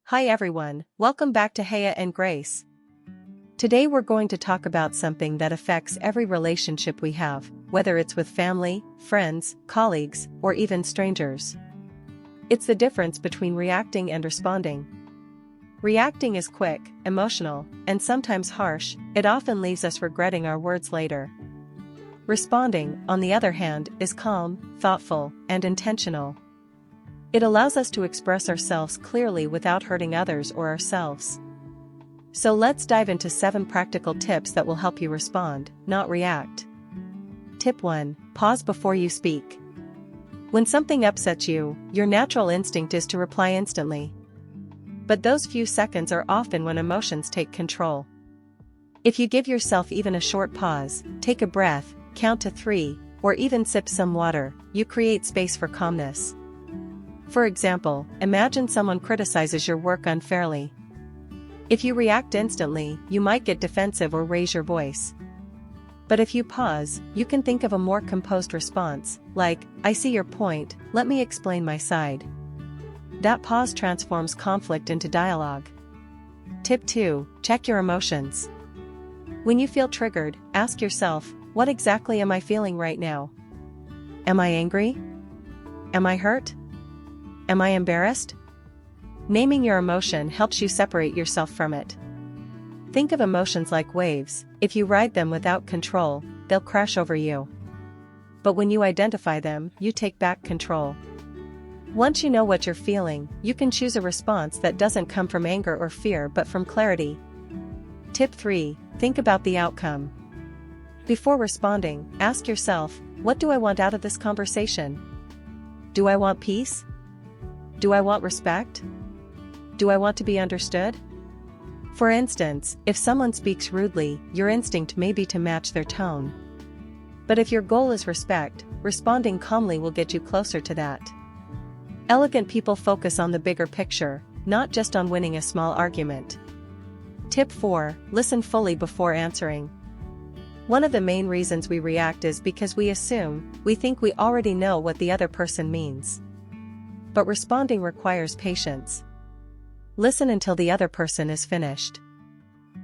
Hi everyone, welcome back to Haya and Grace. Today we're going to talk about something that affects every relationship we have, whether it's with family, friends, colleagues, or even strangers. It's the difference between reacting and responding. Reacting is quick, emotional, and sometimes harsh. It often leaves us regretting our words later. Responding, on the other hand, is calm, thoughtful, and intentional. It allows us to express ourselves clearly without hurting others or ourselves. So let's dive into 7 practical tips that will help you respond, not react. Tip 1. Pause before you speak. When something upsets you, your natural instinct is to reply instantly. But those few seconds are often when emotions take control. If you give yourself even a short pause, take a breath, count to 3, or even sip some water, you create space for calmness. For example, imagine someone criticizes your work unfairly. If you react instantly, you might get defensive or raise your voice. But if you pause, you can think of a more composed response, like, "I see your point, let me explain my side." That pause transforms conflict into dialogue. Tip 2. Check your emotions. When you feel triggered, ask yourself, what exactly am I feeling right now? Am I angry? Am I hurt? Am I embarrassed? Naming your emotion helps you separate yourself from it. Think of emotions like waves. If you ride them without control, they'll crash over you. But when you identify them, you take back control. Once you know what you're feeling, you can choose a response that doesn't come from anger or fear but from clarity. Tip 3. Think about the outcome. Before responding, ask yourself, what do I want out of this conversation? Do I want peace? Do I want respect? Do I want to be understood? For instance, if someone speaks rudely, your instinct may be to match their tone. But if your goal is respect, responding calmly will get you closer to that. Elegant people focus on the bigger picture, not just on winning a small argument. Tip 4. Listen fully before answering. One of the main reasons we react is because we think we already know what the other person means. But responding requires patience. Listen until the other person is finished.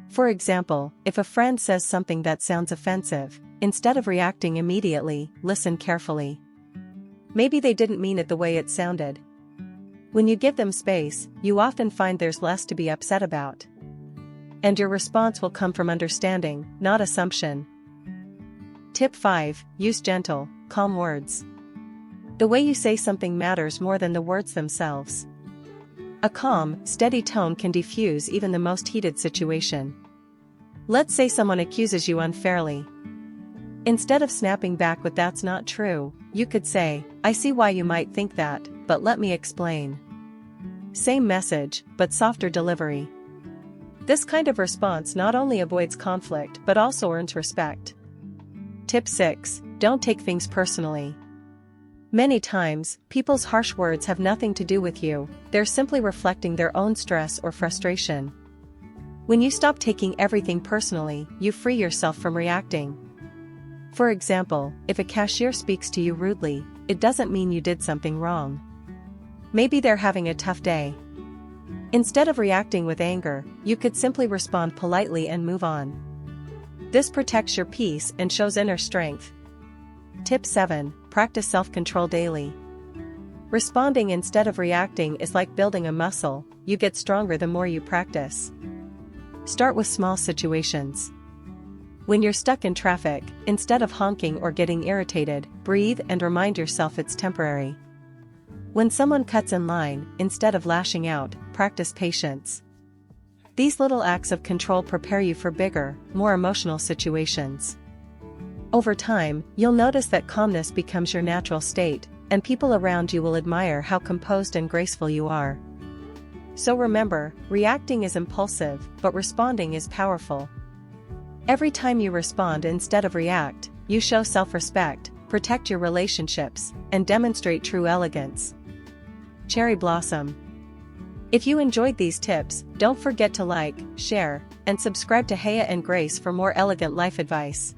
For example, if a friend says something that sounds offensive, instead of reacting immediately, listen carefully. Maybe they didn't mean it the way it sounded. When you give them space, you often find there's less to be upset about. And your response will come from understanding, not assumption. Tip 5. Use gentle, calm words. The way you say something matters more than the words themselves. A calm, steady tone can diffuse even the most heated situation. Let's say someone accuses you unfairly. Instead of snapping back with "That's not true," you could say, "I see why you might think that, but let me explain." Same message, but softer delivery. This kind of response not only avoids conflict but also earns respect. Tip 6. Don't take things personally. Many times, people's harsh words have nothing to do with you, they're simply reflecting their own stress or frustration. When you stop taking everything personally, you free yourself from reacting. For example, if a cashier speaks to you rudely, it doesn't mean you did something wrong. Maybe they're having a tough day. Instead of reacting with anger, you could simply respond politely and move on. This protects your peace and shows inner strength. Tip 7. Practice self-control daily. Responding instead of reacting is like building a muscle, you get stronger the more you practice. Start with small situations. When you're stuck in traffic, instead of honking or getting irritated, breathe and remind yourself it's temporary. When someone cuts in line, instead of lashing out, practice patience. These little acts of control prepare you for bigger, more emotional situations. Over time, you'll notice that calmness becomes your natural state, and people around you will admire how composed and graceful you are. So remember, reacting is impulsive, but responding is powerful. Every time you respond instead of react, you show self-respect, protect your relationships, and demonstrate true elegance. Cherry Blossom. If you enjoyed these tips, don't forget to like, share, and subscribe to Haya and Grace for more elegant life advice.